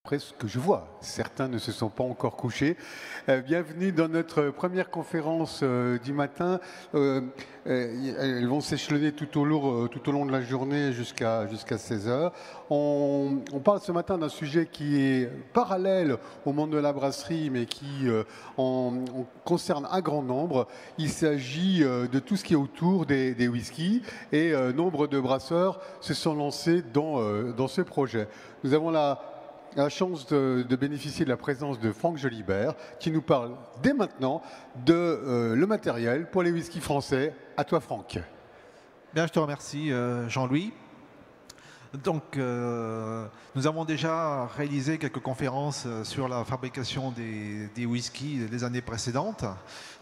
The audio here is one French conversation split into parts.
Après ce que je vois, certains ne se sont pas encore couchés. Bienvenue dans notre première conférence du matin. Elles vont s'échelonner tout au long de la journée jusqu'à 16 heures. On parle ce matin d'un sujet qui est parallèle au monde de la brasserie, mais qui en concerne un grand nombre. Il s'agit de tout ce qui est autour des whiskies et nombre de brasseurs se sont lancés dans ce projet. Nous avons la chance de bénéficier de la présence de Franck Jolibert, qui nous parle dès maintenant de le matériel pour les whiskies français. À toi, Franck. Bien, je te remercie, Jean-Louis. Donc, nous avons déjà réalisé quelques conférences sur la fabrication des whiskies les années précédentes.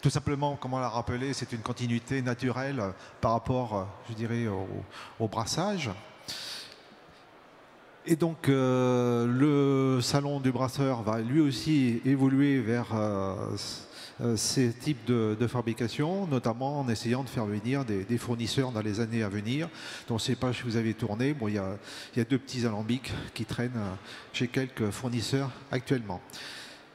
Tout simplement, comme on l'a rappelé, c'est une continuité naturelle par rapport, je dirais, au brassage. Et donc, le salon du brasseur va lui aussi évoluer vers ces types de fabrication, notamment en essayant de faire venir des fournisseurs dans les années à venir. Donc, je ne sais pas si vous avez tourné, bon, il y a deux petits alambics qui traînent chez quelques fournisseurs actuellement.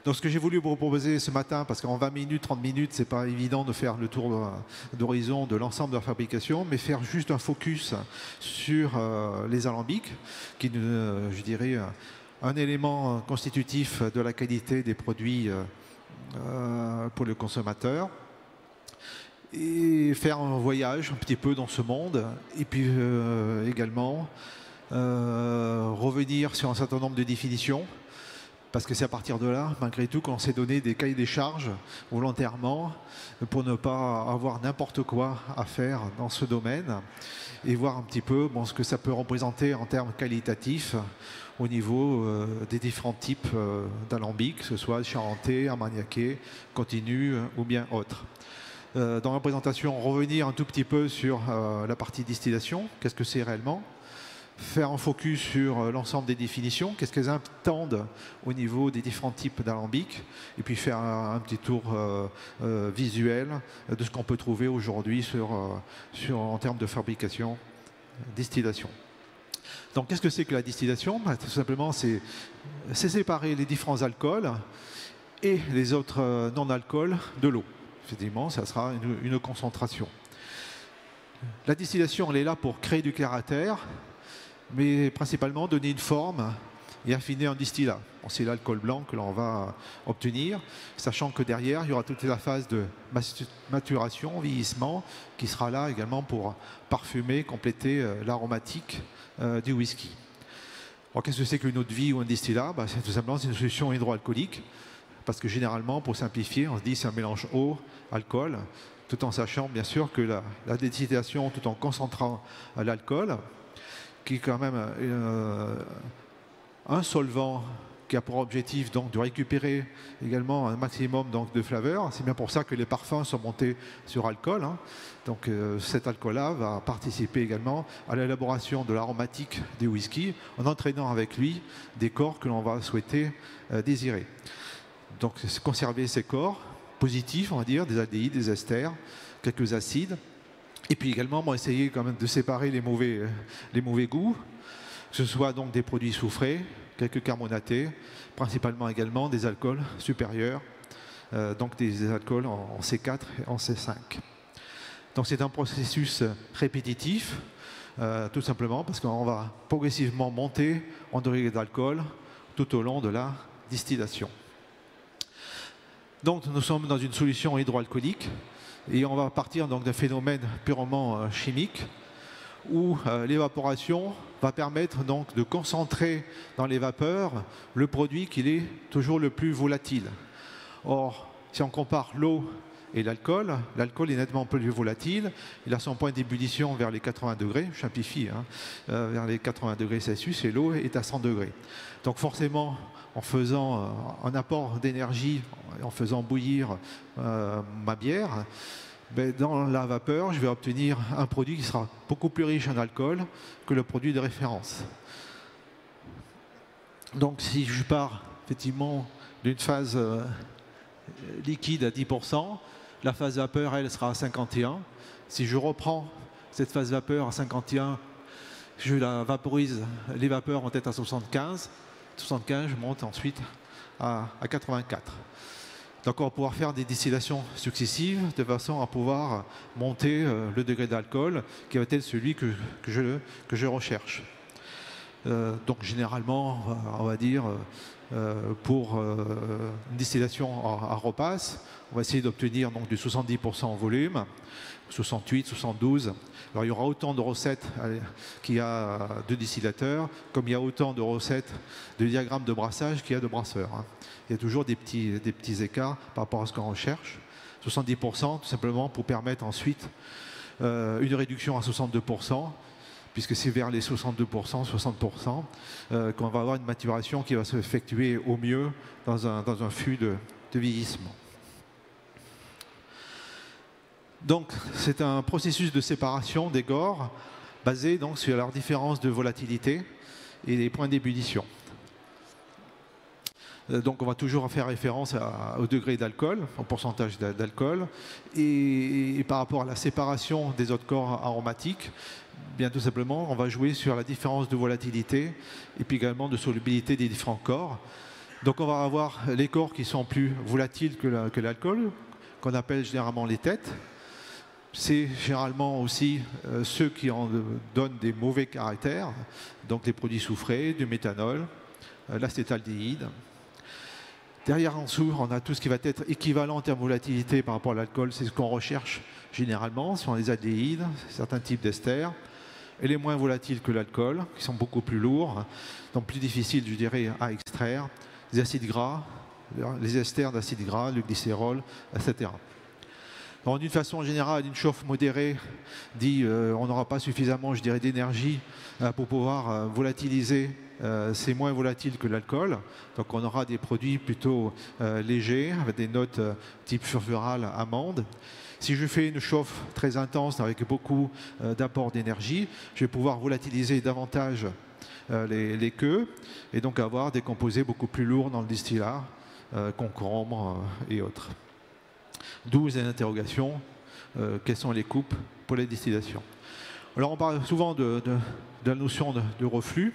Donc, ce que j'ai voulu vous proposer ce matin, parce qu'en 20 minutes, 30 minutes, c'est pas évident de faire le tour d'horizon de l'ensemble de la fabrication, mais faire juste un focus sur les alambics, qui, je dirais, un élément constitutif de la qualité des produits pour le consommateur, et faire un voyage un petit peu dans ce monde, et puis également revenir sur un certain nombre de définitions. Parce que c'est à partir de là, malgré tout, qu'on s'est donné des cahiers des charges volontairement pour ne pas avoir n'importe quoi à faire dans ce domaine et voir un petit peu ce que ça peut représenter en termes qualitatifs au niveau des différents types d'alambics, que ce soit charentais, armagnaquais, continu ou bien autre. Dans la présentation, revenir un tout petit peu sur la partie distillation, qu'est-ce que c'est réellement ? Faire un focus sur l'ensemble des définitions, qu'est-ce qu'elles attendent au niveau des différents types d'alambics, et puis faire un petit tour visuel de ce qu'on peut trouver aujourd'hui en termes de fabrication, distillation. Donc qu'est-ce que c'est que la distillation ? Tout simplement, c'est séparer les différents alcools et les autres non-alcools de l'eau. Effectivement, ça sera une concentration. La distillation, elle est là pour créer du caractère, mais principalement donner une forme et affiner un distillat. C'est l'alcool blanc que l'on va obtenir, sachant que derrière, il y aura toute la phase de maturation, vieillissement, qui sera là également pour parfumer, compléter l'aromatique du whisky. Alors, qu'est-ce que c'est qu'une eau de vie ou un distillat ? C'est tout simplement une solution hydroalcoolique, parce que généralement, pour simplifier, on se dit c'est un mélange eau-alcool, tout en sachant bien sûr que la distillation, tout en concentrant l'alcool, qui est quand même un solvant qui a pour objectif donc de récupérer également un maximum donc de flaveur. C'est bien pour ça que les parfums sont montés sur alcool. Donc cet alcool-là va participer également à l'élaboration de l'aromatique des whisky en entraînant avec lui des corps que l'on va souhaiter désirer. Donc c'est conserver ces corps positifs, on va dire, des aldéhydes, des esters, quelques acides. Et puis également, essayer quand même de séparer les mauvais goûts, que ce soit donc des produits soufrés, quelques carbonatés, principalement également des alcools supérieurs, donc des alcools en C4 et en C5. Donc c'est un processus répétitif, tout simplement parce qu'on va progressivement monter en degré d'alcool tout au long de la distillation. Donc nous sommes dans une solution hydroalcoolique. Et on va partir donc d'un phénomène purement chimique où l'évaporation va permettre donc de concentrer dans les vapeurs le produit qui est toujours le plus volatile. Or, si on compare l'eau et l'alcool est nettement plus volatile. Il a son point d'ébullition vers les 80 degrés, je simplifie, vers les 80 degrés Celsius, et l'eau est à 100 degrés. Donc forcément, en faisant un apport d'énergie, en faisant bouillir ma bière, dans la vapeur, je vais obtenir un produit qui sera beaucoup plus riche en alcool que le produit de référence. Donc si je pars effectivement d'une phase liquide à 10%, la phase vapeur, elle, sera à 51. Si je reprends cette phase vapeur à 51, je la vaporise, les vapeurs vont être à 75. 75, je monte ensuite à 84. Donc on va pouvoir faire des distillations successives de façon à pouvoir monter le degré d'alcool qui va être celui que je recherche. Donc généralement, on va dire, pour une distillation à repasse, on va essayer d'obtenir donc du 70% en volume, 68, 72. Alors il y aura autant de recettes qu'il y a de distillateurs, comme il y a autant de recettes de diagrammes de brassage qu'il y a de brasseurs. Il y a toujours des petits écarts par rapport à ce qu'on recherche. 70% tout simplement pour permettre ensuite une réduction à 62%, puisque c'est vers les 62%, 60% qu'on va avoir une maturation qui va s'effectuer au mieux dans un fût de vieillissement. Donc c'est un processus de séparation des gores basé donc sur leur différence de volatilité et les points d'ébullition. Donc on va toujours faire référence au degré d'alcool, au pourcentage d'alcool, et par rapport à la séparation des autres corps aromatiques, bien tout simplement, on va jouer sur la différence de volatilité et puis également de solubilité des différents corps. Donc on va avoir les corps qui sont plus volatiles que l'alcool, qu'on appelle généralement les têtes. C'est généralement aussi ceux qui en donnent des mauvais caractères, donc les produits soufrés, du méthanol, l'acétaldéhyde. Derrière en dessous, on a tout ce qui va être équivalent en termes de volatilité par rapport à l'alcool. C'est ce qu'on recherche généralement, ce sont les aldéhydes, certains types d'esters, et les moins volatiles que l'alcool, qui sont beaucoup plus lourds, donc plus difficiles, je dirais, à extraire. Les acides gras, les esters d'acides gras, le glycérol, etc. D'une façon générale, une chauffe modérée dit on n'aura pas suffisamment, je dirais, d'énergie pour pouvoir volatiliser. C'est moins volatile que l'alcool, donc on aura des produits plutôt légers, avec des notes type furfural, amande. Si je fais une chauffe très intense avec beaucoup d'apport d'énergie, je vais pouvoir volatiliser davantage les queues et donc avoir des composés beaucoup plus lourds dans le distillat, concombre et autres. D'où les interrogations, quelles sont les coupes pour les distillations. Alors on parle souvent de la notion de reflux.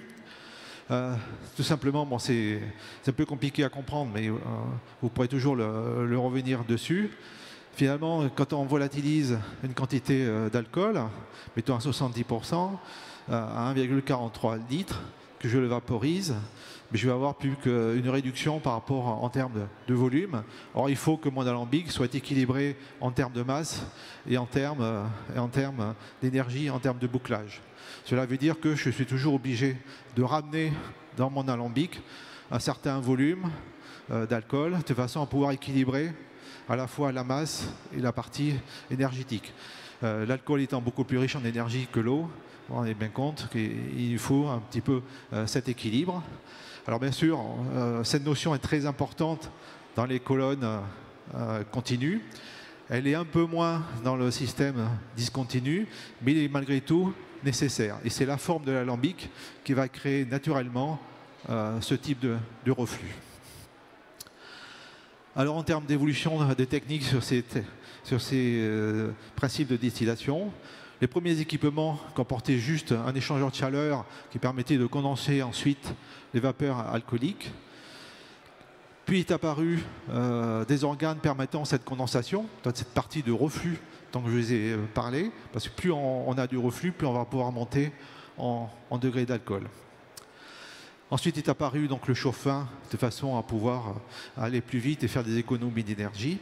Tout simplement, bon, c'est un peu compliqué à comprendre, mais vous pourrez toujours le revenir dessus. Finalement, quand on volatilise une quantité d'alcool, mettons à 70%, à 1,43 litres, que je le vaporise, mais je vais avoir plus qu'une réduction par rapport en termes de volume. Or, il faut que mon alambic soit équilibré en termes de masse et en termes d'énergie, en termes de bouclage. Cela veut dire que je suis toujours obligé de ramener dans mon alambic un certain volume d'alcool de façon à pouvoir équilibrer à la fois la masse et la partie énergétique. L'alcool étant beaucoup plus riche en énergie que l'eau, on est bien compte qu'il faut un petit peu cet équilibre. Alors bien sûr, cette notion est très importante dans les colonnes continues. Elle est un peu moins dans le système discontinu, mais elle est malgré tout nécessaire. Et c'est la forme de l'alambic qui va créer naturellement ce type de reflux. Alors en termes d'évolution des techniques sur ces principes de distillation, les premiers équipements comportaient juste un échangeur de chaleur qui permettait de condenser ensuite les vapeurs alcooliques. Puis est apparu des organes permettant cette condensation, dans cette partie de reflux dont je vous ai parlé, parce que plus on a du reflux, plus on va pouvoir monter en degré d'alcool. Ensuite est apparu donc le chauffe-vin de façon à pouvoir aller plus vite et faire des économies d'énergie.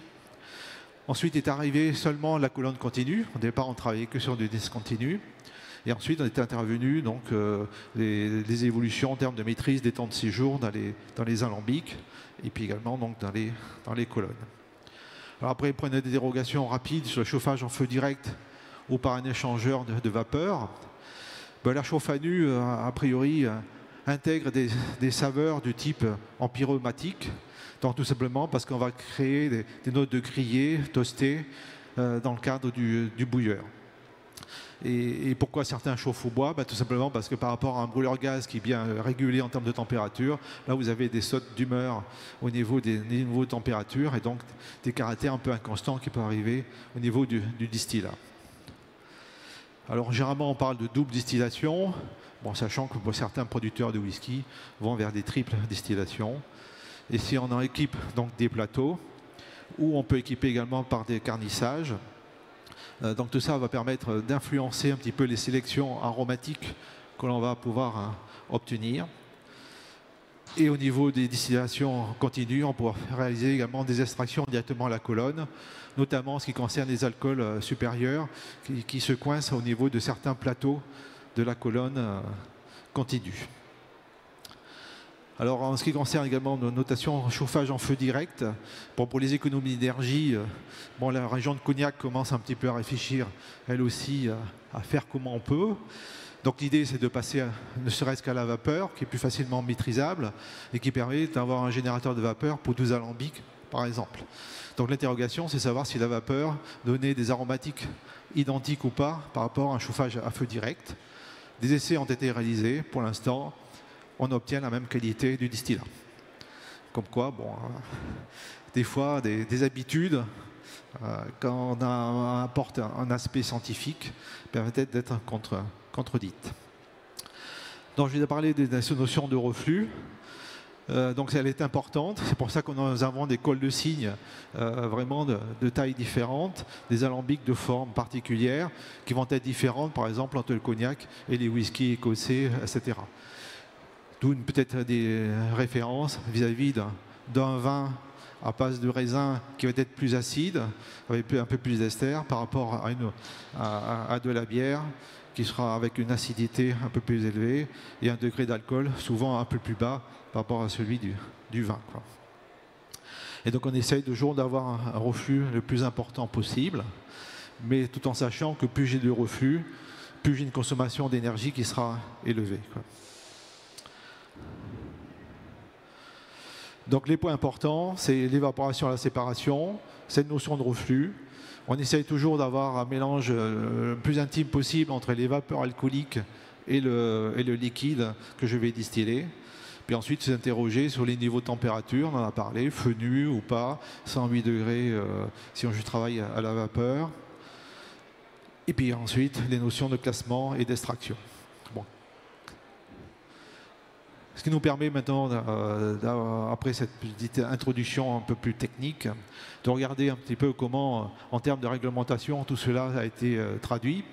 Ensuite est arrivée seulement la colonne continue. Au départ, on travaillait que sur du discontinu. Et ensuite, on est intervenu donc les évolutions en termes de maîtrise des temps de séjour dans les alambics et puis également donc dans les colonnes. Alors après, prenez des dérogations rapides sur le chauffage en feu direct ou par un échangeur de vapeur. Ben, la chauffe à nu, a priori, intègre des saveurs du type empyromatique. Donc tout simplement parce qu'on va créer des notes de grillé, toasté, dans le cadre du bouilleur. Et pourquoi certains chauffent au bois? Tout simplement parce que par rapport à un brûleur gaz qui est bien régulé en termes de température, là vous avez des sautes d'humeur au niveau des niveaux de température et donc des caractères un peu inconstants qui peuvent arriver au niveau du distillat. Alors généralement on parle de double distillation. Les premiers équipements comportaient juste un échangeur de chaleur qui permettait de condenser ensuite les vapeurs alcooliques. Puis est apparu donc Bon, sachant que pour certains producteurs de whisky vont vers des triples distillations. Et si on en équipe donc des plateaux, ou on peut équiper également par des garnissages, donc tout ça va permettre d'influencer un petit peu les sélections aromatiques que l'on va pouvoir obtenir. Et au niveau des distillations continues, on pourra réaliser également des extractions directement à la colonne, notamment en ce qui concerne les alcools supérieurs qui se coincent au niveau de certains plateaux de la colonne continue. Alors en ce qui concerne également nos notations chauffage en feu direct, bon, pour les économies d'énergie, bon, la région de Cognac commence un petit peu à réfléchir elle aussi à faire comment on peut. Donc l'idée c'est de passer ne serait-ce qu'à la vapeur, qui est plus facilement maîtrisable et qui permet d'avoir un générateur de vapeur pour 12 alambics par exemple. Donc l'interrogation c'est savoir si la vapeur donnait des aromatiques identiques ou pas par rapport à un chauffage à feu direct. Des essais ont été réalisés, pour l'instant on obtient la même qualité du distillat. Comme quoi, bon, des fois des habitudes, quand on apporte un aspect scientifique, permettent d'être contredites. Donc je vais parler de cette notion de reflux. Donc elle est importante, c'est pour ça que nous avons des cols de cygne vraiment de tailles différentes, des alambics de formes particulières qui vont être différentes par exemple entre le cognac et les whiskies écossais, etc. D'où peut-être des références vis-à-vis d'un vin à base de raisin qui va être plus acide, avec un peu plus d'ester par rapport à de la bière qui sera avec une acidité un peu plus élevée et un degré d'alcool souvent un peu plus bas par rapport à celui du vin, quoi. Et donc on essaye toujours d'avoir un reflux le plus important possible, mais tout en sachant que plus j'ai de reflux, plus j'ai une consommation d'énergie qui sera élevée, quoi. Donc les points importants, c'est l'évaporation et la séparation, cette notion de reflux. On essaye toujours d'avoir un mélange le plus intime possible entre les vapeurs alcooliques et le liquide que je vais distiller. Puis ensuite s'interroger sur les niveaux de température, on en a parlé, feu nu ou pas, 108 degrés si je travaille à la vapeur. Et puis ensuite les notions de classement et d'extraction. Bon. Ce qui nous permet maintenant, après cette petite introduction un peu plus technique, de regarder un petit peu comment, en termes de réglementation, tout cela a été traduit.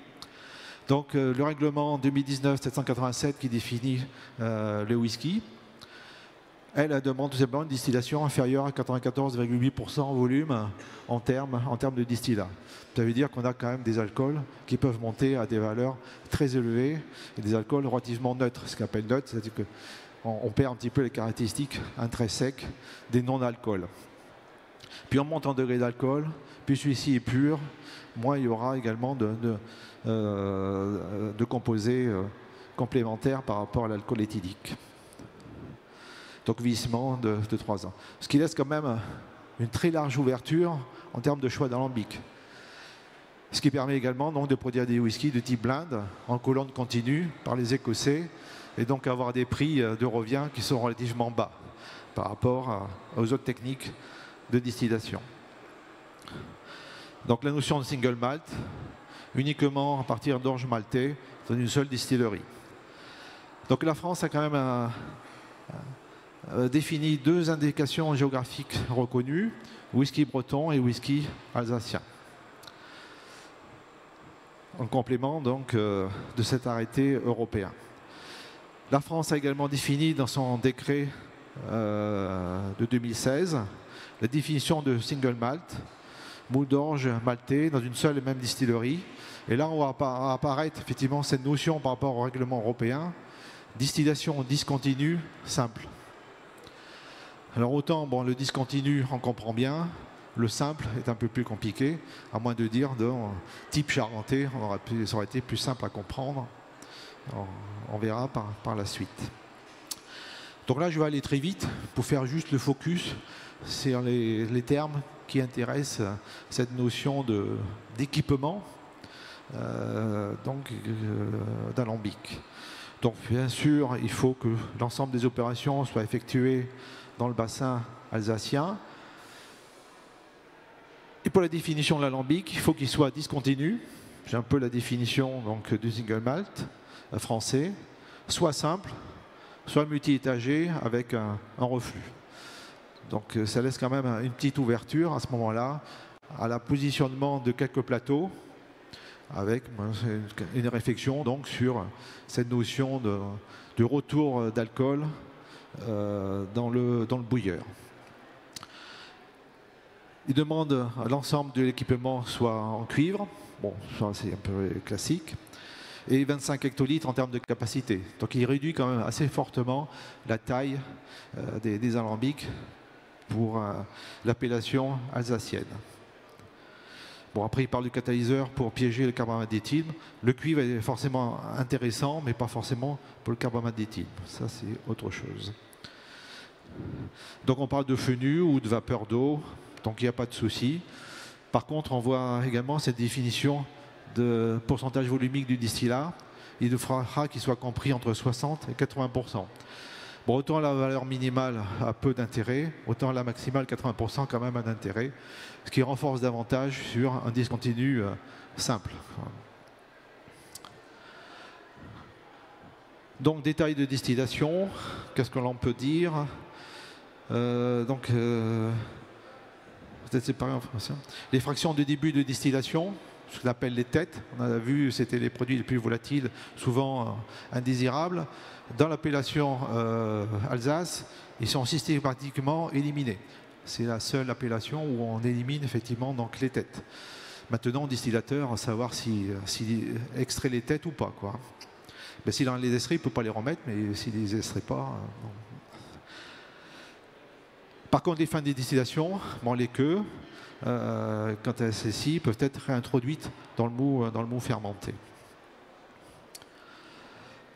Donc le règlement 2019-787 qui définit le whisky, elle demande tout simplement une distillation inférieure à 94,8% en volume en termes de distillat. Ça veut dire qu'on a quand même des alcools qui peuvent monter à des valeurs très élevées et des alcools relativement neutres. Ce qu'on appelle neutre, c'est-à-dire que on perd un petit peu les caractéristiques intrinsèques des non-alcools. Puis on monte en degré d'alcool, plus celui-ci est pur, moins il y aura également de composés complémentaires par rapport à l'alcool éthylique. Donc vieillissement de 3 ans. Ce qui laisse quand même une très large ouverture en termes de choix d'alambic. Ce qui permet également donc, de produire des whiskies de type blend en colonne continue par les Écossais, et donc avoir des prix de revient qui sont relativement bas par rapport aux autres techniques de distillation. Donc la notion de single malt, uniquement à partir d'orge maltais dans une seule distillerie. Donc la France a quand même défini 2 indications géographiques reconnues, whisky breton et whisky alsacien. En complément donc de cet arrêté européen. La France a également défini dans son décret de 2016 la définition de single malt, moule d'orge maltais dans une seule et même distillerie. Et là, on va apparaître effectivement cette notion par rapport au règlement européen, distillation discontinue simple. Alors autant, bon, le discontinu, on comprend bien, le simple est un peu plus compliqué, à moins de dire de type charentais, ça aurait été plus simple à comprendre. On verra par la suite. Donc là, je vais aller très vite pour faire juste le focus sur les termes qui intéressent cette notion d'équipement d'alambic. Donc bien sûr, il faut que l'ensemble des opérations soient effectuées dans le bassin alsacien. Et pour la définition de l'alambic, il faut qu'il soit discontinu. J'ai un peu la définition donc, du single malt français. soit simple, soit multi-étagé avec un reflux. Donc ça laisse quand même une petite ouverture à ce moment-là à la positionnement de quelques plateaux avec une réflexion donc sur cette notion de retour d'alcool dans le bouilleur. Il demande à l'ensemble de l'équipement soit en cuivre, bon ça c'est un peu classique, et 25 hectolitres en termes de capacité. Donc il réduit quand même assez fortement la taille des alambics pour l'appellation alsacienne. Bon, après, il parle du catalyseur pour piéger le carbamate d'éthyle. Le cuivre est forcément intéressant, mais pas forcément pour le carbamate d'éthyle. Ça, c'est autre chose. Donc, on parle de feu nu ou de vapeur d'eau, donc il n'y a pas de souci. Par contre, on voit également cette définition de pourcentage volumique du distillat. Il faudra qu'il soit compris entre 60 et 80%. Bon, autant la valeur minimale a peu d'intérêt, autant la maximale 80% quand même a d'intérêt, ce qui renforce davantage sur un discontinu simple. Donc, détail de distillation, qu'est-ce que l'on peut dire? Peut-être séparé en français. Les fractions de début de distillation, ce qu'on appelle les têtes, on a vu, c'était les produits les plus volatiles, souvent indésirables. Dans l'appellation Alsace, ils sont systématiquement éliminés. C'est la seule appellation où on élimine effectivement donc les têtes. Maintenant, au distillateur, à savoir s'il extrait les têtes ou pas, quoi. Ben, s'il en les extrait, il ne peut pas les remettre, mais s'il ne les extrait pas... non. Par contre, les fins de distillation, bon, les queues, quand elles s'essient, peuvent être réintroduites dans le mou fermenté.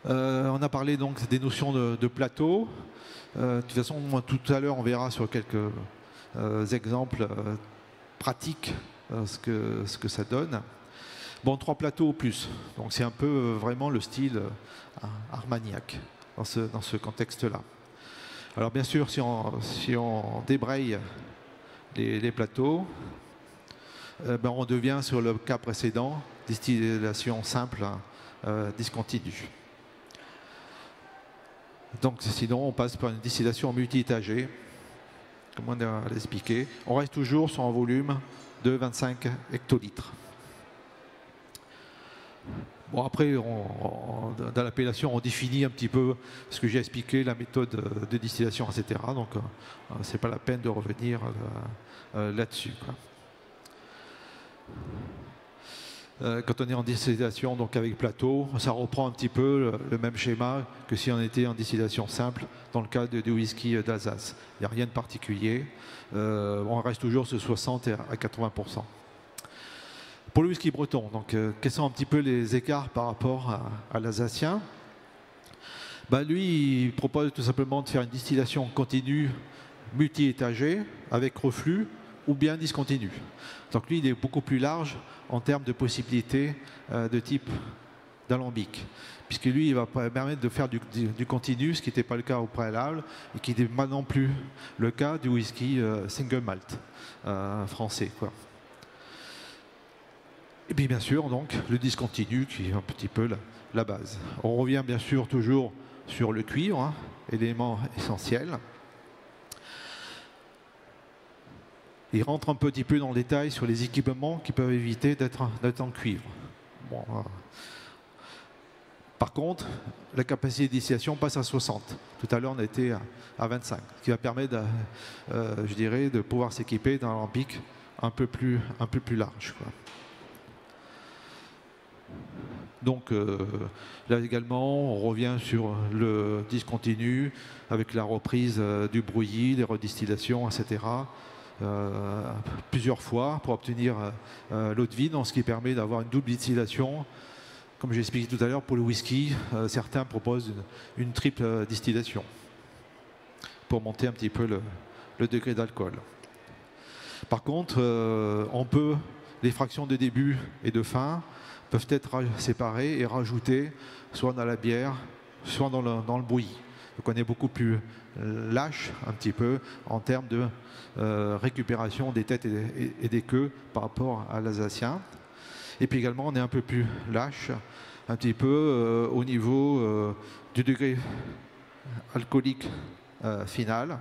On a parlé donc des notions de plateau. De toute façon, tout à l'heure, on verra sur quelques exemples pratiques ce que ça donne. Bon, 3 plateaux au plus. Donc c'est un peu vraiment le style Armagnac dans ce contexte-là. Alors bien sûr, si on débraye les plateaux, ben on devient sur le cas précédent, distillation simple, discontinue. Donc sinon, on passe par une distillation multi-étagée, comme on a expliqué. On reste toujours sur un volume de 25 hectolitres. Bon, après, dans l'appellation, on définit un petit peu ce que j'ai expliqué, la méthode de distillation, etc. Donc, ce n'est pas la peine de revenir là-dessus. Quand on est en distillation, donc avec plateau, ça reprend un petit peu le même schéma que si on était en distillation simple dans le cas du whisky d'Alsace. Il n'y a rien de particulier. On reste toujours sur 60 à 80%. Pour le whisky breton, donc, quels sont un petit peu les écarts par rapport à l'alsacien? Ben, lui, il propose tout simplement de faire une distillation continue multi-étagée avec reflux ou bien discontinue. Donc lui, il est beaucoup plus large en termes de possibilités de type d'alambic, puisque lui, il va permettre de faire du continu, ce qui n'était pas le cas au préalable, et qui n'est pas non plus le cas du whisky single malt français, quoi. Et puis bien sûr, donc, le discontinu qui est un petit peu la base. On revient bien sûr toujours sur le cuivre, hein, élément essentiel. Il rentre un petit peu dans le détail sur les équipements qui peuvent éviter d'être en cuivre. Bon, par contre, la capacité de distillation passe à 60. Tout à l'heure, on était à 25, ce qui va permettre, je dirais, de pouvoir s'équiper d'un alambic un peu plus large, quoi. Donc là également, on revient sur le discontinu avec la reprise du brouillis, les redistillations, etc. Plusieurs fois pour obtenir l'eau de vie, ce qui permet d'avoir une double distillation. Comme j'ai expliqué tout à l'heure, pour le whisky, certains proposent une triple distillation pour monter un petit peu le degré d'alcool. Par contre, les fractions de début et de fin peuvent être séparées et rajoutées soit dans la bière, soit dans le bouilli. Donc on est beaucoup plus lâche un petit peu en termes de récupération des têtes et des queues par rapport à l'alsacien. Et puis également on est un peu plus lâche un petit peu au niveau du degré alcoolique final,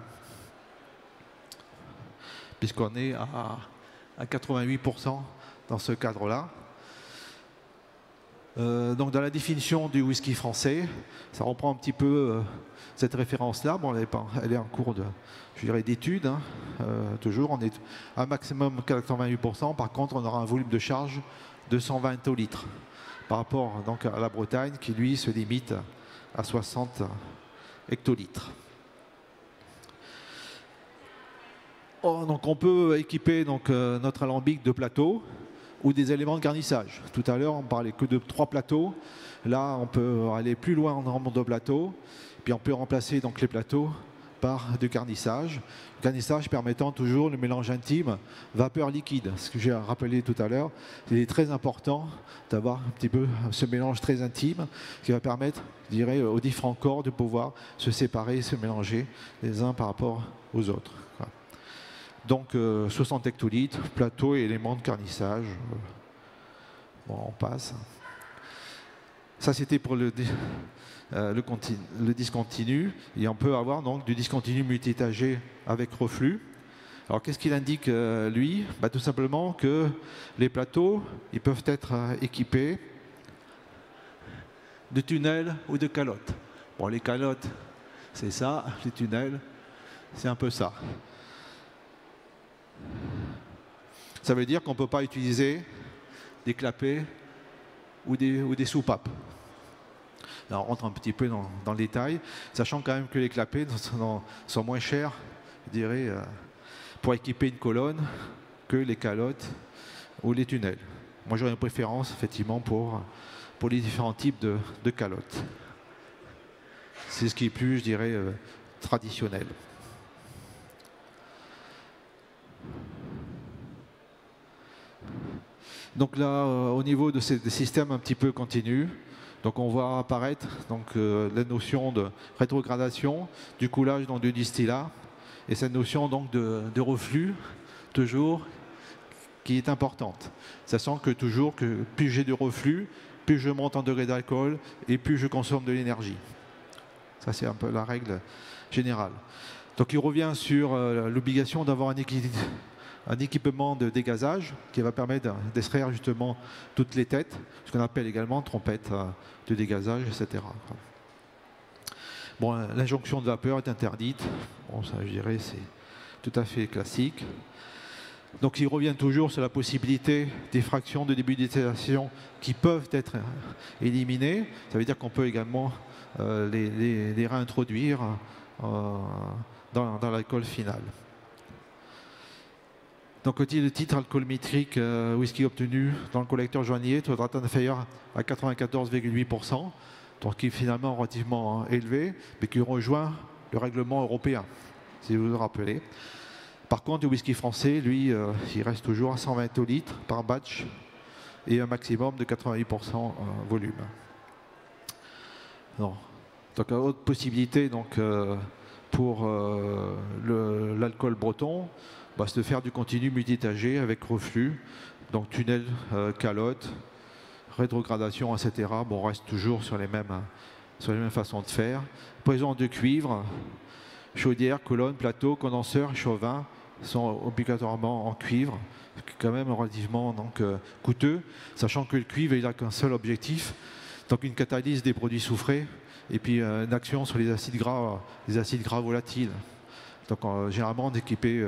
puisqu'on est à 88% dans ce cadre-là. Donc dans la définition du whisky français, ça reprend un petit peu cette référence-là. Bon, elle est en cours de, je dirais, d'étude. Hein. Toujours, on est à maximum 88%. Par contre, on aura un volume de charge de 120 hectolitres par rapport donc à la Bretagne qui, lui, se limite à 60 hectolitres. Donc on peut équiper donc, notre alambic de plateau ou des éléments de garnissage. Tout à l'heure, on parlait que de 3 plateaux. Là, on peut aller plus loin en nombre de plateaux. Puis on peut remplacer donc, les plateaux par du garnissage. Garnissage permettant toujours le mélange intime vapeur-liquide. Ce que j'ai rappelé tout à l'heure, il est très important d'avoir un petit peu ce mélange très intime qui va permettre, je dirais, aux différents corps de pouvoir se séparer, se mélanger les uns par rapport aux autres. Voilà. Donc 60 hectolitres, plateau et éléments de garnissage. Bon, on passe. Ça, c'était pour le discontinu. Et on peut avoir donc du discontinu multi-étagé avec reflux. Alors, qu'est-ce qu'il indique, lui? Tout simplement que les plateaux, ils peuvent être équipés de tunnels ou de calottes. Bon, les calottes, c'est ça. Les tunnels, c'est un peu ça. Ça veut dire qu'on ne peut pas utiliser des clapets ou des soupapes. Là, on rentre un petit peu dans le détail, sachant quand même que les clapets sont moins chers, je dirais, pour équiper une colonne que les calottes ou les tunnels. Moi, j'aurais une préférence, effectivement, pour les différents types de calottes. C'est ce qui est plus, je dirais, traditionnel. Donc là, au niveau de ces systèmes un petit peu continus, donc on voit apparaître donc, la notion de rétrogradation, du coulage dans du distillat, et cette notion donc de reflux, toujours, qui est importante. Sachant que toujours, que plus j'ai de reflux, plus je monte en degré d'alcool, et plus je consomme de l'énergie. Ça, c'est un peu la règle générale. Donc il revient sur l'obligation d'avoir un équipement de dégazage qui va permettre d'extraire justement toutes les têtes, ce qu'on appelle également trompette de dégazage, etc. Bon, l'injonction de vapeur est interdite. Bon, ça, je dirais, c'est tout à fait classique. Donc, il revient toujours sur la possibilité des fractions de début d'utilisation qui peuvent être éliminées. Ça veut dire qu'on peut également les réintroduire dans l'alcool final. Donc, le titre alcoolmétrique whisky obtenu dans le collecteur joaillier doit être inférieur à 94,8%, donc qui est finalement relativement élevé, mais qui rejoint le règlement européen, si vous vous rappelez. Par contre, le whisky français, lui, il reste toujours à 120 hectolitres par batch et un maximum de 88% volume. Non. Donc, autre possibilité donc, pour l'alcool breton, c'est de faire du continu multi-étagé avec reflux, donc tunnel, calotte, rétrogradation, etc. Bon, on reste toujours sur les mêmes façons de faire. Présence de cuivre, chaudière, colonne, plateau, condenseur, chauvin sont obligatoirement en cuivre, ce qui est quand même relativement donc, coûteux, sachant que le cuivre il n'a qu'un seul objectif, donc une catalyse des produits soufrés et puis une action sur les acides gras volatiles. Donc généralement on est équipé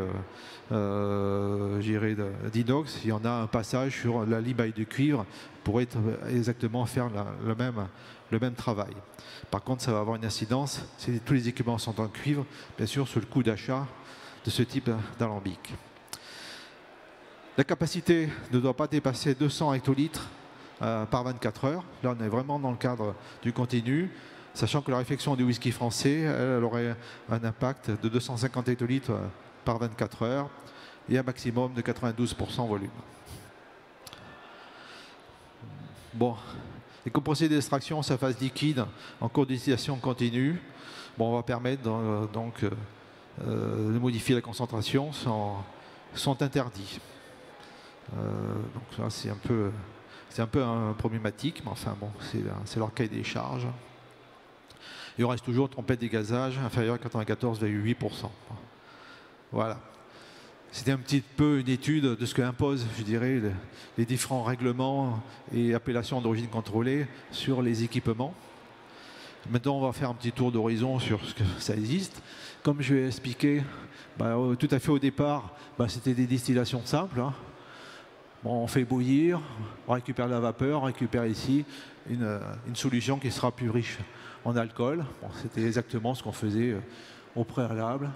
d'inox, il y en a un passage sur la limaille de cuivre pour exactement faire le même travail. Par contre, ça va avoir une incidence, si tous les équipements sont en cuivre, bien sûr, sur le coût d'achat de ce type d'alambic. La capacité ne doit pas dépasser 200 hectolitres par 24 heures. Là, on est vraiment dans le cadre du continu, sachant que la réflexion du whisky français, elle aurait un impact de 250 hectolitres par 24 heures et un maximum de 92% volume. Bon, les procédés d'extraction sa phase liquide en cours d'utilisation continue, bon, on va permettre donc de modifier la concentration sont interdits. Donc ça, c'est un peu C'est un peu problématique, mais enfin bon, c'est leur cahier des charges. Il reste toujours trompette dégazage inférieur à 94,8%. Voilà. C'était un petit peu une étude de ce que imposent, je dirais, les différents règlements et appellations d'origine contrôlée sur les équipements. Maintenant, on va faire un petit tour d'horizon sur ce que ça existe. Comme je vais expliquer, tout à fait au départ, c'était des distillations simples. Hein. Bon, on fait bouillir, on récupère la vapeur, on récupère ici une solution qui sera plus riche en alcool. Bon, c'était exactement ce qu'on faisait au préalable.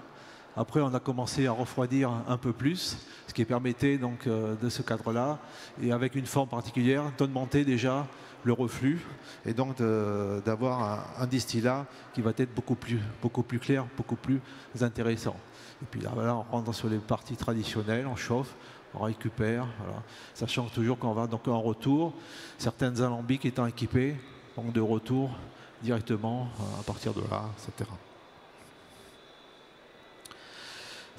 Après, on a commencé à refroidir un peu plus, ce qui permettait donc de ce cadre-là, et avec une forme particulière, d'augmenter déjà le reflux, et donc d'avoir un distillat qui va être beaucoup plus clair, beaucoup plus intéressant. Et puis là, on rentre sur les parties traditionnelles, on chauffe, on récupère, voilà. Sachant toujours qu'on va donc en retour, certaines alambics étant équipées, donc de retour directement à partir de là, etc.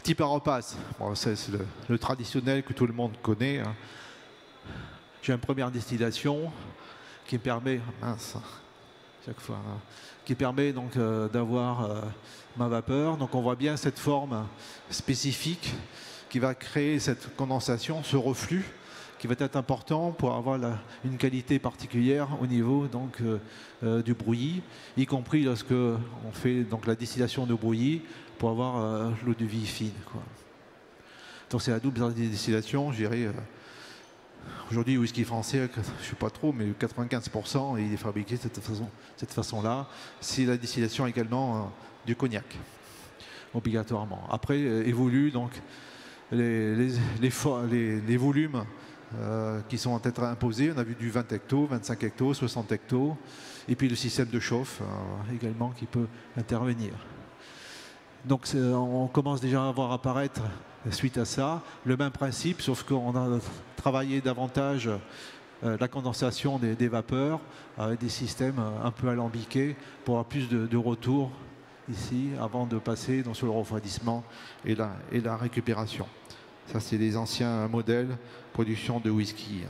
Type à repasse, bon, c'est le traditionnel que tout le monde connaît. Hein. J'ai une première distillation qui permet, chaque fois, hein, qui permet donc d'avoir ma vapeur. Donc on voit bien cette forme spécifique qui va créer cette condensation, ce reflux, qui va être important pour avoir une qualité particulière au niveau donc, du bouilli, y compris lorsque on fait donc, la distillation de bouilli pour avoir l'eau de vie fine. Quoi. Donc c'est la double distillation, je dirais. Aujourd'hui, le whisky français, je ne sais pas trop, mais 95% il est fabriqué de cette façon-là. C'est la distillation également du cognac, obligatoirement. Après, évoluent donc les volumes qui sont peut-être imposés. On a vu du 20 hectos, 25 hectos, 60 hectos, et puis le système de chauffe également qui peut intervenir. Donc on commence déjà à voir apparaître, suite à ça, le même principe, sauf qu'on a travaillé davantage la condensation des vapeurs avec des systèmes un peu alambiqués pour avoir plus de retour ici avant de passer donc, sur le refroidissement et la récupération. Ça, c'est les anciens modèles production de whisky.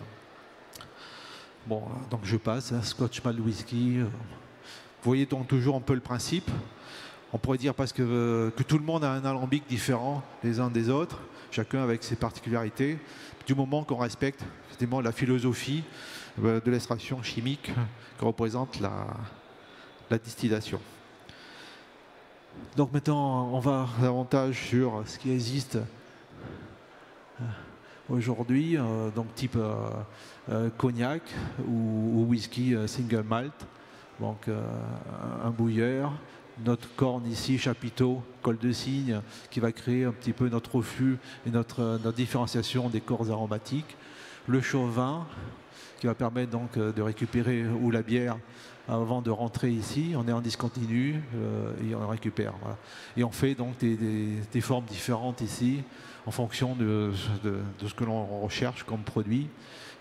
Bon, donc je passe, hein, Scotch Malt Whisky. Vous voyez donc toujours un peu le principe. On pourrait dire parce que tout le monde a un alambic différent les uns des autres, chacun avec ses particularités, du moment qu'on respecte effectivement la philosophie de l'extraction chimique que représente la distillation. Donc maintenant, on va davantage sur ce qui existe aujourd'hui, donc type cognac ou whisky single malt, donc un bouilleur. Notre corne ici, chapiteau, col de cygne, qui va créer un petit peu notre reflux et notre différenciation des corps aromatiques. Le chauvin, qui va permettre donc de récupérer ou la bière avant de rentrer ici. On est en discontinu et on récupère. Voilà. Et on fait donc des formes différentes ici en fonction de ce que l'on recherche comme produit.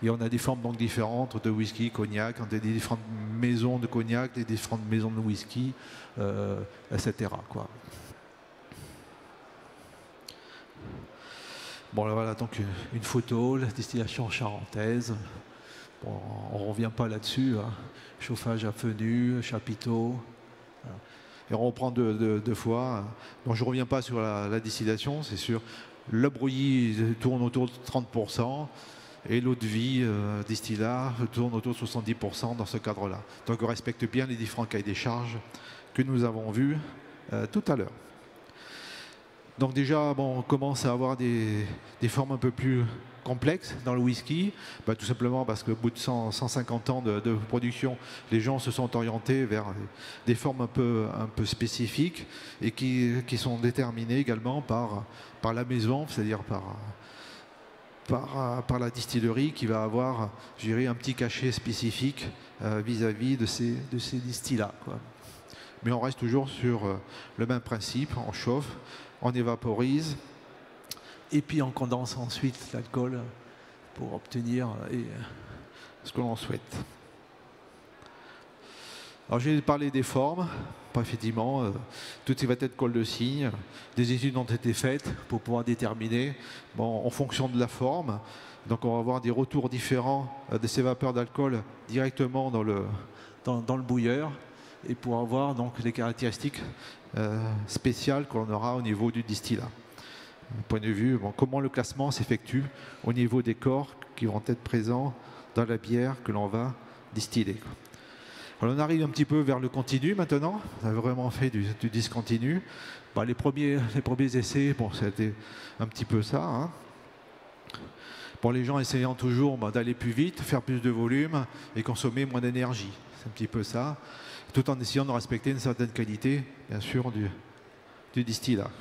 Et on a des formes donc différentes de whisky, cognac, on a des différentes maisons de cognac, des différentes maisons de whisky, etc. Quoi. Bon, là, voilà donc une photo, la distillation charentaise. Bon, on ne revient pas là-dessus. Hein. Chauffage à feu nu, chapiteau. Voilà. Et on reprend deux fois. Donc je ne reviens pas sur la distillation, c'est sûr. Le brouilli tourne autour de 30%. Et l'eau de vie distillat tourne autour de 70% dans ce cadre-là. Donc on respecte bien les différents cahiers des charges que nous avons vus tout à l'heure. Donc déjà, bon, on commence à avoir des formes un peu plus complexes dans le whisky, tout simplement parce qu'au bout de 150 ans de production, les gens se sont orientés vers des formes un peu spécifiques et qui sont déterminées également par la maison, c'est-à-dire par la distillerie qui va avoir, je dirais, un petit cachet spécifique vis-à-vis de ces distillats, quoi. Mais on reste toujours sur le même principe, on chauffe, on évaporise, et puis on condense ensuite l'alcool pour obtenir ce que l'on souhaite. Alors j'ai parlé des formes. Effectivement, tout ce qui va être col de cygne, des études ont été faites pour pouvoir déterminer, bon, en fonction de la forme. Donc on va avoir des retours différents de ces vapeurs d'alcool directement dans le bouilleur et pour avoir donc les caractéristiques spéciales qu'on aura au niveau du distillat. Du point de vue, bon, comment le classement s'effectue au niveau des corps qui vont être présents dans la bière que l'on va distiller. Alors on arrive un petit peu vers le continu maintenant. On a vraiment fait du discontinu. Bah, les premiers essais, bon, c'était un petit peu ça. Hein. Bon, les gens essayant toujours d'aller plus vite, faire plus de volume et consommer moins d'énergie. C'est un petit peu ça. Tout en essayant de respecter une certaine qualité, bien sûr, du distillat.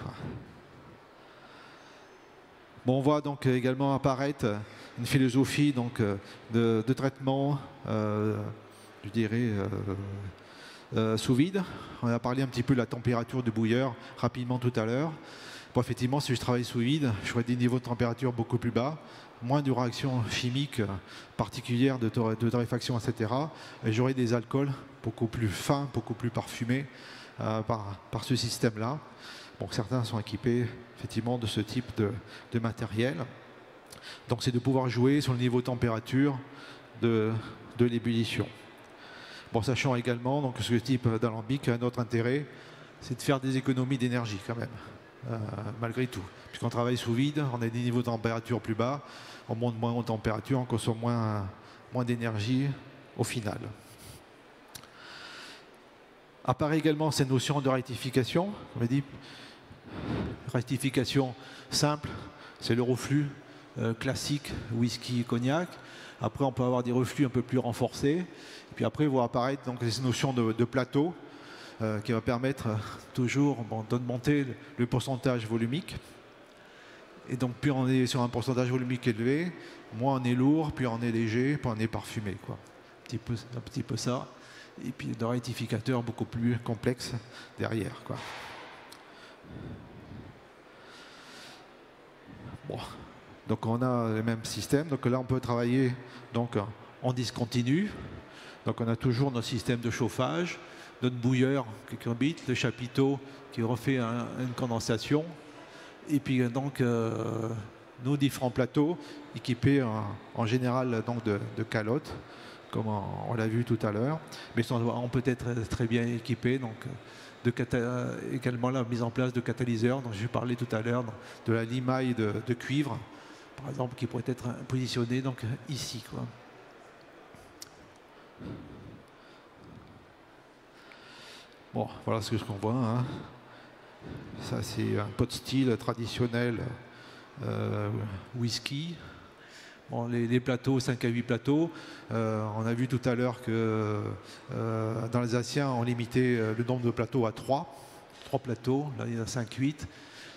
Bon, on voit donc également apparaître une philosophie donc, de traitement. Je dirais, sous vide. On a parlé un petit peu de la température du bouilleur rapidement tout à l'heure. Bon, effectivement, si je travaille sous vide, j'aurai des niveaux de température beaucoup plus bas, moins de réactions chimiques particulières de torréfaction, etc. Et j'aurai des alcools beaucoup plus fins, beaucoup plus parfumés par ce système-là. Bon, certains sont équipés effectivement de ce type de matériel. Donc c'est de pouvoir jouer sur le niveau de température de l'ébullition. Bon, sachant également donc, que ce type d'alambic a un autre intérêt, c'est de faire des économies d'énergie quand même, malgré tout. Puisqu'on travaille sous vide, on a des niveaux de température plus bas, on monte moins en température, on consomme moins d'énergie au final. Apparaît également cette notion de rectification. On a dit rectification simple, c'est le reflux classique whisky cognac. Après, on peut avoir des reflux un peu plus renforcés. Et puis après, vont apparaître donc ces notions de plateau qui va permettre toujours d'augmenter le pourcentage volumique. Et donc, plus on est sur un pourcentage volumique élevé, moins on est lourd, plus on est léger, plus on est parfumé, quoi. Un petit peu ça. Et puis, des rectificateurs beaucoup plus complexes derrière, quoi. Bon. Donc on a le même système. Donc là on peut travailler donc, en discontinu. Donc on a toujours notre système de chauffage, notre bouilleur qui combite, le chapiteau qui refait une condensation. Et puis donc nos différents plateaux équipés en général donc, de calottes, comme on l'a vu tout à l'heure. Mais on peut être très bien équipé. Donc, également la mise en place de catalyseurs dont je parlais tout à l'heure, de la limaille de cuivre. Par exemple, qui pourrait être positionné donc, ici. Quoi. Bon, voilà ce qu'on voit. Hein. Ça, c'est un pot style traditionnel whisky. Bon, les plateaux, 5 à 8 plateaux. On a vu tout à l'heure que dans les Asiens, on limitait le nombre de plateaux à 3. 3 plateaux, là il y en a 5, 8.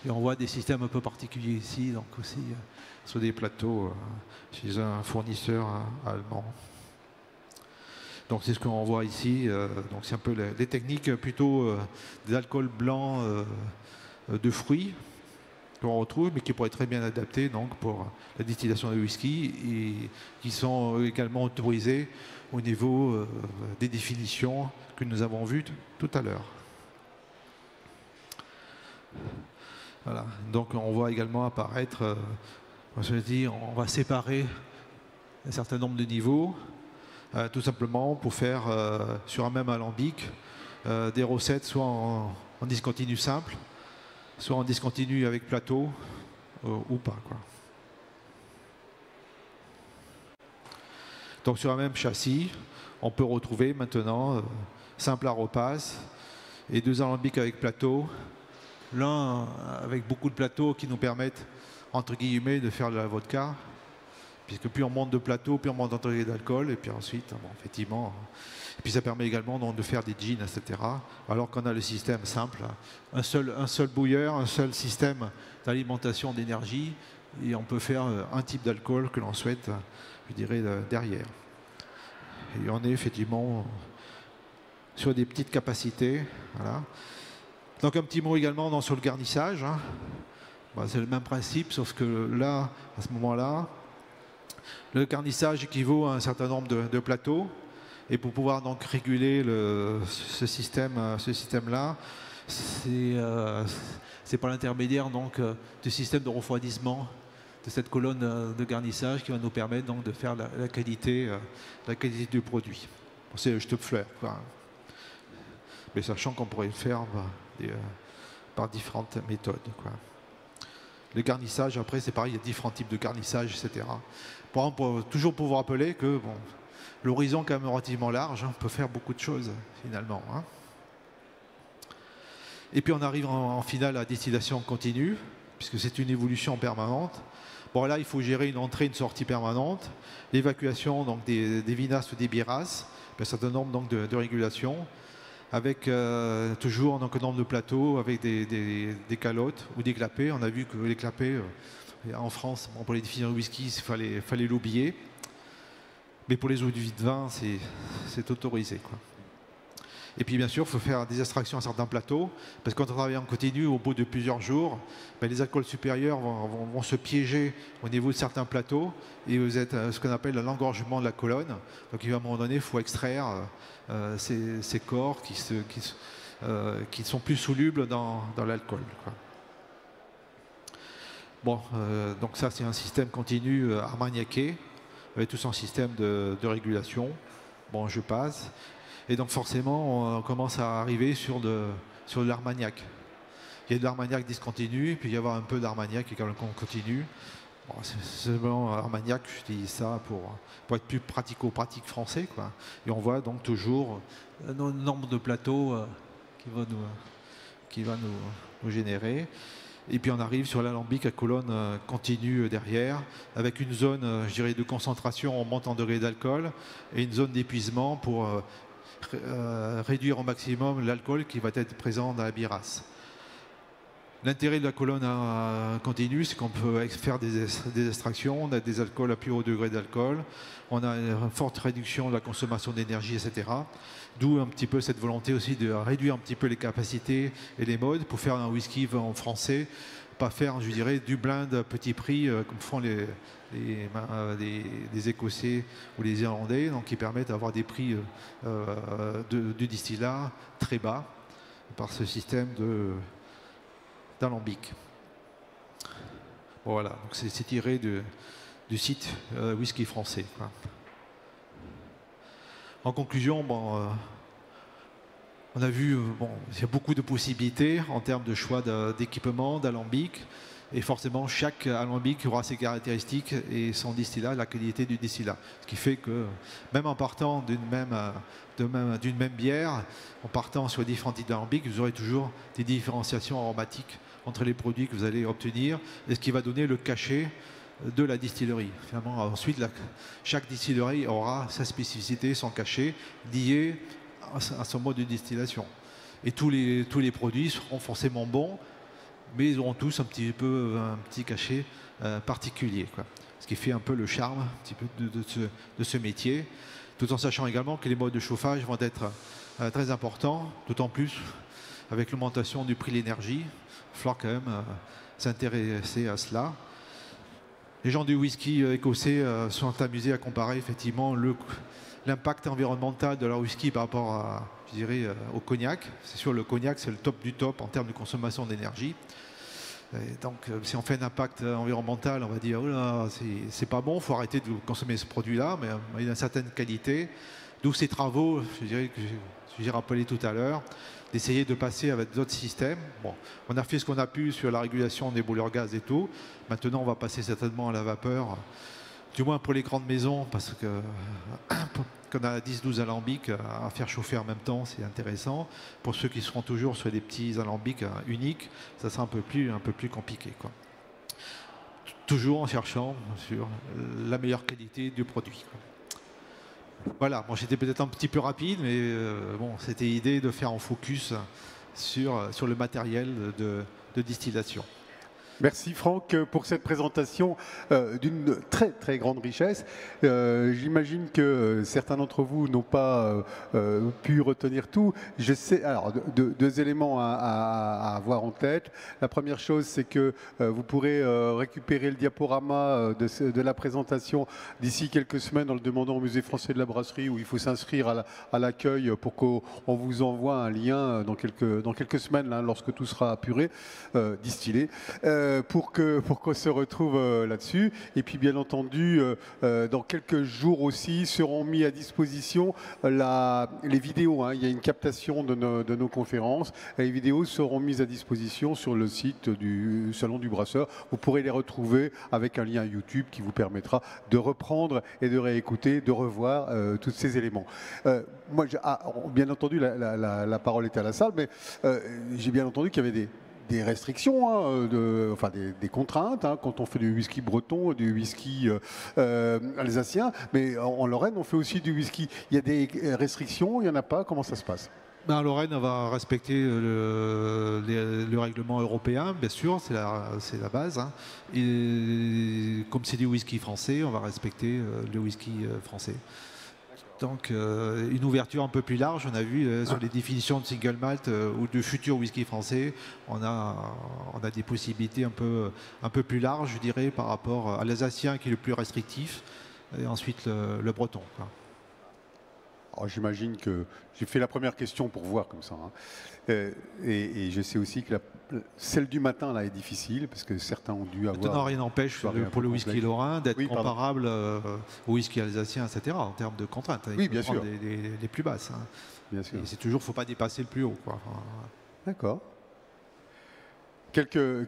Et on voit des systèmes un peu particuliers ici, donc aussi sur des plateaux chez un fournisseur allemand. Donc c'est ce qu'on voit ici. Donc c'est un peu les techniques plutôt des alcools blancs de fruits qu'on retrouve, mais qui pourraient être très bien adaptés donc, pour la distillation de whisky et qui sont également autorisés au niveau des définitions que nous avons vues tout à l'heure. Voilà. Donc on voit également apparaître, on va séparer un certain nombre de niveaux, tout simplement pour faire sur un même alambic des recettes soit en discontinu simple, soit en discontinu avec plateau ou pas. Quoi. Donc sur un même châssis, on peut retrouver maintenant simple à repasse et 2 alambics avec plateau. L'un avec beaucoup de plateaux qui nous permettent, entre guillemets, de faire de la vodka, puisque plus on monte de plateau, plus on monte d'entrée d'alcool, et puis ensuite, bon, effectivement, et puis ça permet également donc, de faire des gins, etc. Alors qu'on a le système simple, un seul bouilleur, un seul système d'alimentation d'énergie, et on peut faire un type d'alcool que l'on souhaite, je dirais, derrière. Et on est effectivement sur des petites capacités, voilà. Donc un petit mot également sur le garnissage. Hein. Bah, c'est le même principe, sauf que là, à ce moment-là, le garnissage équivaut à un certain nombre de plateaux. Et pour pouvoir donc réguler ce système-là, c'est par l'intermédiaire donc du système de refroidissement de cette colonne de garnissage qui va nous permettre donc de faire la qualité du produit. C'est le Stöpfler, quoi. Mais sachant qu'on pourrait le faire par différentes méthodes, quoi. Le garnissage, après, c'est pareil, il y a différents types de garnissage, etc. Toujours pour vous rappeler que bon, l'horizon est quand même relativement large, hein, on peut faire beaucoup de choses, finalement. Hein. Et puis on arrive en finale à distillation continue, puisque c'est une évolution permanente. Bon, là, il faut gérer une entrée, une sortie permanente, l'évacuation donc des vinasses ou des birasses, un certain nombre donc, de régulations, avec toujours donc, un nombre de plateaux, avec des calottes ou des clapets. On a vu que les clapets, en France, bon, pour les définir de whisky, il fallait l'oublier. Mais pour les eaux de vie de vin, c'est autorisé, quoi. Et puis bien sûr, il faut faire des extractions à certains plateaux, parce que quand on travaille en continu, au bout de plusieurs jours, ben, les alcools supérieurs vont se piéger au niveau de certains plateaux, et vous êtes ce qu'on appelle l'engorgement de la colonne. Donc à un moment donné, il faut extraire ces corps qui sont plus solubles dans l'alcool. Bon, donc ça c'est un système continu armagnaqué, avec tout son système de régulation. Bon, je passe. Et donc forcément, on commence à arriver sur de l'Armagnac. Il y a de l'Armagnac discontinu, puis il y a un peu d'Armagnac également continu. Bon, c'est seulement Armagnac, je dis ça pour être plus pratico-pratique français, quoi. Et on voit donc toujours un nombre de plateaux qui va nous générer. Et puis on arrive sur l'alambic à colonne continue derrière, avec une zone, je dirais, de concentration en montant degré d'alcool et une zone d'épuisement pour réduire au maximum l'alcool qui va être présent dans la birasse. L'intérêt de la colonne continue, c'est qu'on peut faire des extractions, on a des alcools à plus haut degré d'alcool, on a une forte réduction de la consommation d'énergie, etc. D'où un petit peu cette volonté aussi de réduire un petit peu les capacités et les modes pour faire un whisky en français, pas faire, je dirais, du blind petit prix comme font les Écossais ou les Irlandais, donc qui permettent d'avoir des prix du distillat très bas par ce système d'alambic. Bon, voilà, donc c'est tiré du site whisky français, quoi. En conclusion, bon, on a vu, bon, il y a beaucoup de possibilités en termes de choix d'équipement, d'alambic, et forcément chaque alambic aura ses caractéristiques et son distillat, la qualité du distillat. Ce qui fait que même en partant d'une même bière, en partant sur différents types d'alambic, vous aurez toujours des différenciations aromatiques entre les produits que vous allez obtenir, et ce qui va donner le cachet de la distillerie. Finalement, ensuite, chaque distillerie aura sa spécificité, son cachet lié à son mode de distillation. Et tous les produits seront forcément bons, mais ils auront tous un petit cachet particulier, quoi. Ce qui fait un peu le charme un petit peu de ce métier, tout en sachant également que les modes de chauffage vont être très importants, d'autant plus avec l'augmentation du prix de l'énergie. Il va falloir quand même s'intéresser à cela. Les gens du whisky écossais sont amusés à comparer effectivement l'impact environnemental de leur whisky par rapport je dirais, au cognac. C'est sûr, le cognac, c'est le top du top en termes de consommation d'énergie. Donc, si on fait un impact environnemental, on va dire, oh là, c'est pas bon, il faut arrêter de consommer ce produit-là, mais il a une certaine qualité. D'où ces travaux, je dirais, que j'ai rappelé tout à l'heure, d'essayer de passer avec d'autres systèmes. Bon, on a fait ce qu'on a pu sur la régulation des brûleurs gaz et tout. Maintenant, on va passer certainement à la vapeur, du moins pour les grandes maisons, parce que qu'on a 10-12 alambics à faire chauffer en même temps, c'est intéressant. Pour ceux qui seront toujours sur des petits alambics uniques, ça sera un peu plus compliqué, quoi. Toujours en cherchant sur la meilleure qualité du produit, quoi. Voilà, bon, j'étais peut-être un petit peu rapide, mais bon, c'était l'idée de faire en focus sur le matériel de distillation. Merci Franck pour cette présentation d'une très très grande richesse. J'imagine que certains d'entre vous n'ont pas pu retenir tout. Je sais, alors deux éléments à avoir en tête. La première chose, c'est que vous pourrez récupérer le diaporama de la présentation d'ici quelques semaines en le demandant au Musée français de la brasserie, où il faut s'inscrire à l'accueil pour qu'on vous envoie un lien dans quelques semaines, là, lorsque tout sera apuré, distillé. Pour qu'on se retrouve là-dessus. Et puis bien entendu, dans quelques jours aussi, seront mis à disposition les vidéos. Hein. Il y a une captation de nos conférences. Et les vidéos seront mises à disposition sur le site du Salon du Brasseur. Vous pourrez les retrouver avec un lien YouTube qui vous permettra de reprendre et de réécouter, de revoir tous ces éléments. Moi, bien entendu, la parole est à la salle, mais j'ai bien entendu qu'il y avait des restrictions, hein, enfin des contraintes, hein, quand on fait du whisky breton, du whisky alsacien, mais en Lorraine, on fait aussi du whisky. Il y a des restrictions, il n'y en a pas, comment ça se passe? Ben, Lorraine va respecter le règlement européen, bien sûr, c'est la base. Hein. Et comme c'est du whisky français, on va respecter le whisky français. Donc une ouverture un peu plus large, on a vu sur les définitions de single malt ou de futur whisky français, on a des possibilités un peu plus larges, je dirais, par rapport à l'alsacien qui est le plus restrictif, et ensuite le breton, quoi. Alors j'imagine que j'ai fait la première question pour voir comme ça. Hein. Et je sais aussi que celle du matin là est difficile parce que certains ont dû avoir. Maintenant, rien n'empêche pour le whisky lorrain d'être comparable au whisky alsacien, etc. en termes de contraintes. Oui, bien sûr. Les plus basses. Hein. Bien sûr. Et c'est toujours, faut pas dépasser le plus haut, quoi. D'accord. Quelques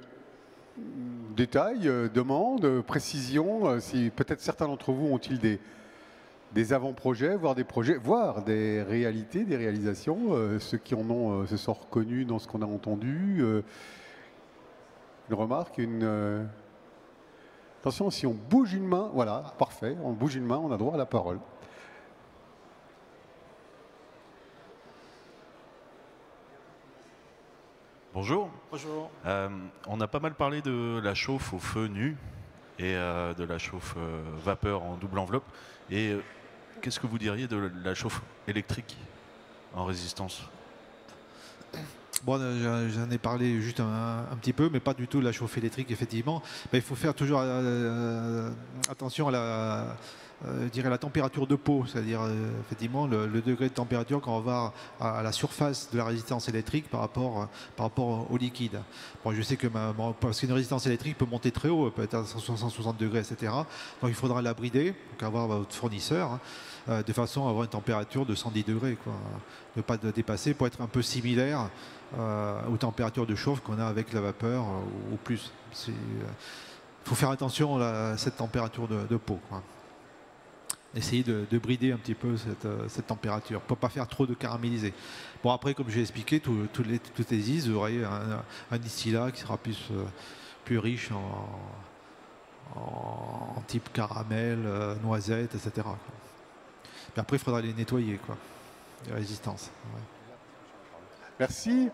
détails, demandes, précisions. Si peut-être certains d'entre vous ont-ils des avant-projets, voire des projets, voire des réalités, des réalisations. Ceux qui en ont se sont reconnus dans ce qu'on a entendu. Une remarque, attention, si on bouge une main, voilà, parfait, on bouge une main, on a droit à la parole. Bonjour. Bonjour. On a pas mal parlé de la chauffe au feu nu et de la chauffe vapeur en double enveloppe. Et qu'est-ce que vous diriez de la chauffe électrique en résistance? Bon, j'en ai parlé juste un petit peu, mais pas du tout de la chauffe électrique, effectivement. Mais il faut faire toujours attention à la température de peau, c'est-à-dire effectivement le degré de température quand on va à la surface de la résistance électrique par rapport au liquide. Bon, je sais que parce qu'une résistance électrique peut monter très haut, peut être à 160 degrés, etc. Donc il faudra la brider, donc avoir votre fournisseur, hein, de façon à avoir une température de 110 degrés, quoi. Ne pas dépasser pour être un peu similaire aux températures de chauffe qu'on a avec la vapeur ou plus. Il faut faire attention à cette température de peau, quoi. Essayer de brider un petit peu cette température pour ne pas faire trop de caraméliser. Bon, après, comme j'ai expliqué, toutes les IS, vous aurez un distillat qui sera plus riche en type caramel, noisette, etc. Quoi. Mais après, il faudra les nettoyer, quoi, les résistances. Ouais. Merci.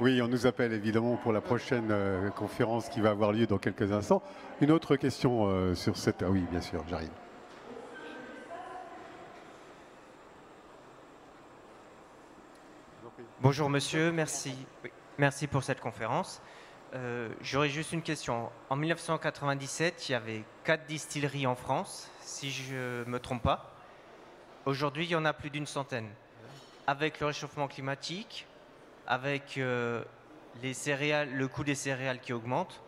Oui, on nous appelle évidemment pour la prochaine conférence qui va avoir lieu dans quelques instants. Une autre question sur cette... Ah oui, bien sûr, j'arrive. Bonjour monsieur, merci, merci pour cette conférence. J'aurais juste une question. En 1997, il y avait 4 distilleries en France, si je ne me trompe pas. Aujourd'hui, il y en a plus d'une centaine. Avec le réchauffement climatique, avec les céréales, le coût des céréales qui augmente,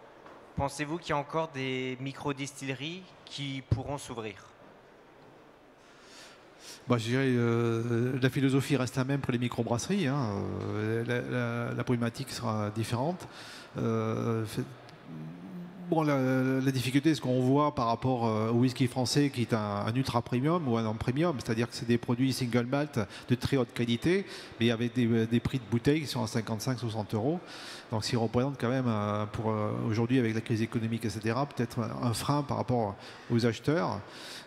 pensez-vous qu'il y a encore des micro-distilleries qui pourront s'ouvrir? Bah, je dirais la philosophie reste la même pour les microbrasseries. Hein. La problématique sera différente. Bon, la difficulté, ce qu'on voit par rapport au whisky français, qui est un ultra premium ou un non premium, c'est-à-dire que c'est des produits single malt de très haute qualité, mais avec des prix de bouteille qui sont à 55-60 euros. Donc, ce qui représente quand même, pour aujourd'hui, avec la crise économique, etc., peut-être un frein par rapport aux acheteurs.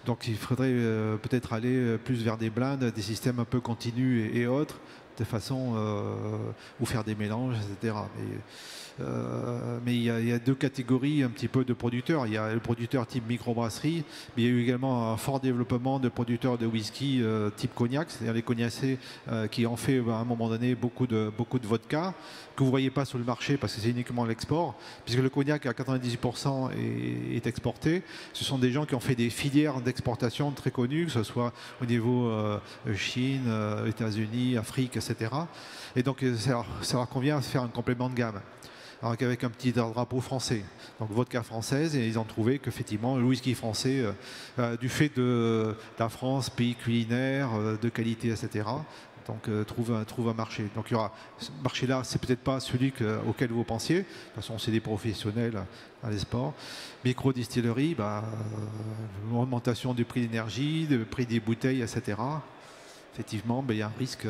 Donc, il faudrait peut-être aller plus vers des blindes, des systèmes un peu continus et autres, de façon ou faire des mélanges, etc. Mais il y a deux catégories un petit peu de producteurs. Il y a le producteur type microbrasserie, mais il y a eu également un fort développement de producteurs de whisky type cognac, c'est-à-dire les cognacés qui ont fait à un moment donné beaucoup de vodka, que vous ne voyez pas sur le marché parce que c'est uniquement l'export, puisque le cognac à 98% est exporté. Ce sont des gens qui ont fait des filières d'exportation très connues, que ce soit au niveau Chine, États-Unis, Afrique, etc. Et donc ça leur convient de faire un complément de gamme. Alors avec un petit drapeau français, donc vodka française, et ils ont trouvé qu'effectivement le whisky français, du fait de la France, pays culinaire, de qualité, etc., donc trouve un marché. Donc il y aura ce marché-là, c'est peut-être pas celui auquel vous pensiez. De toute façon, c'est des professionnels à l'export. Micro-distillerie, augmentation du prix de l'énergie, du prix des bouteilles, etc. Effectivement, il y a un risque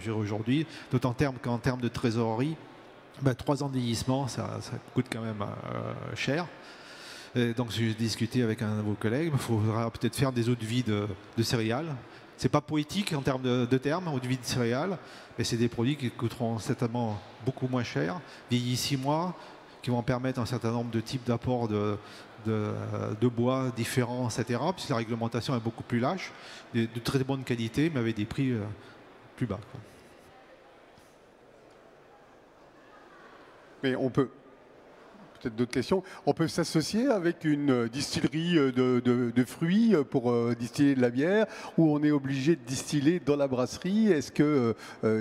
aujourd'hui, d'autant qu'en termes de trésorerie, 3 ans de vieillissement, ça coûte quand même cher. Et donc j'ai discuté avec un de vos collègues, il faudra peut-être faire des eaux de vie de céréales. C'est pas poétique en termes de termes, eau de vie de céréales, mais c'est des produits qui coûteront certainement beaucoup moins cher, vieillis 6 mois, qui vont permettre un certain nombre de types d'apports de bois différents, etc. Puisque la réglementation est beaucoup plus lâche, de très bonne qualité, mais avec des prix plus bas. Mais on peut, peut-être d'autres questions, on peut s'associer avec une distillerie de fruits pour distiller de la bière, ou on est obligé de distiller dans la brasserie? Est-ce que,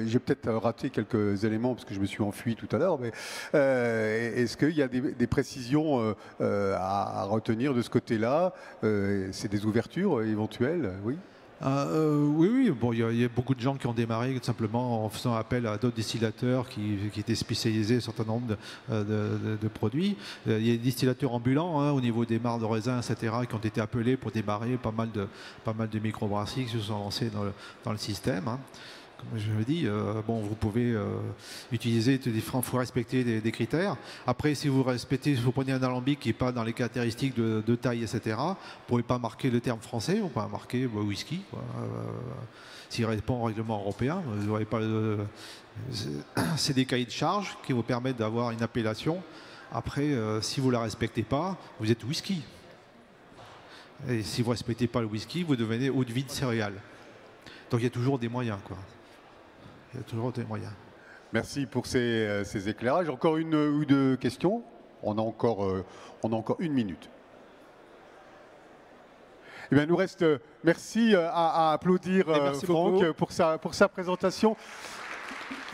j'ai peut-être raté quelques éléments parce que je me suis enfui tout à l'heure, mais est-ce qu'il y a des précisions à retenir de ce côté-là? C'est des ouvertures éventuelles, oui? Oui. Bon, il y a beaucoup de gens qui ont démarré tout simplement en faisant appel à d'autres distillateurs qui étaient spécialisés sur un certain nombre de produits. Il y a des distillateurs ambulants au niveau des mares de raisin, etc., qui ont été appelés pour démarrer pas mal de microbrasseries qui se sont lancées dans le système. Comme je le dis, vous pouvez utiliser il faut respecter des critères. Après, si vous prenez un alambic qui n'est pas dans les caractéristiques de taille, etc., vous ne pouvez pas marquer le terme français, vous pouvez marquer whisky. S'il répond au règlement européen, vous n'aurez pas. C'est des cahiers de charges qui vous permettent d'avoir une appellation. Après, si vous ne la respectez pas, vous êtes whisky. Et si vous ne respectez pas le whisky, vous devenez eau de vie de céréales. Donc il y a toujours des moyens, quoi. Il y a toujours des moyens. Merci pour ces éclairages. Encore une ou deux questions? On a encore 1 minute. Eh bien, nous reste, merci à applaudir Franck pour sa présentation.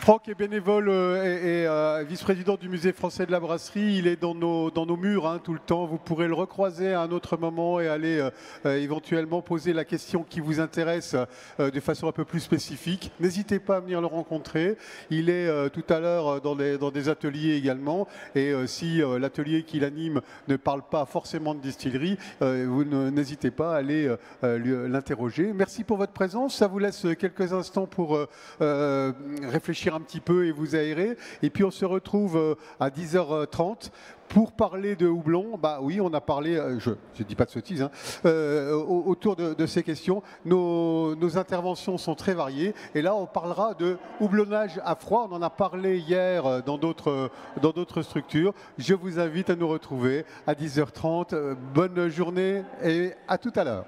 Franck est bénévole et vice-président du Musée français de la brasserie. Il est dans nos murs tout le temps. Vous pourrez le recroiser à un autre moment et aller éventuellement poser la question qui vous intéresse de façon un peu plus spécifique. N'hésitez pas à venir le rencontrer. Il est tout à l'heure dans des ateliers également. Et si l'atelier qu'il anime ne parle pas forcément de distillerie, vous n'hésitez pas à aller l'interroger. Merci pour votre présence. Ça vous laisse quelques instants pour réfléchir un petit peu et vous aérer. Et puis on se retrouve à 10h30 pour parler de houblon. Oui, on a parlé, je ne dis pas de sottises, autour de ces questions. Nos interventions sont très variées. Et là, on parlera de houblonnage à froid. On en a parlé hier dans d'autres structures. Je vous invite à nous retrouver à 10h30. Bonne journée et à tout à l'heure.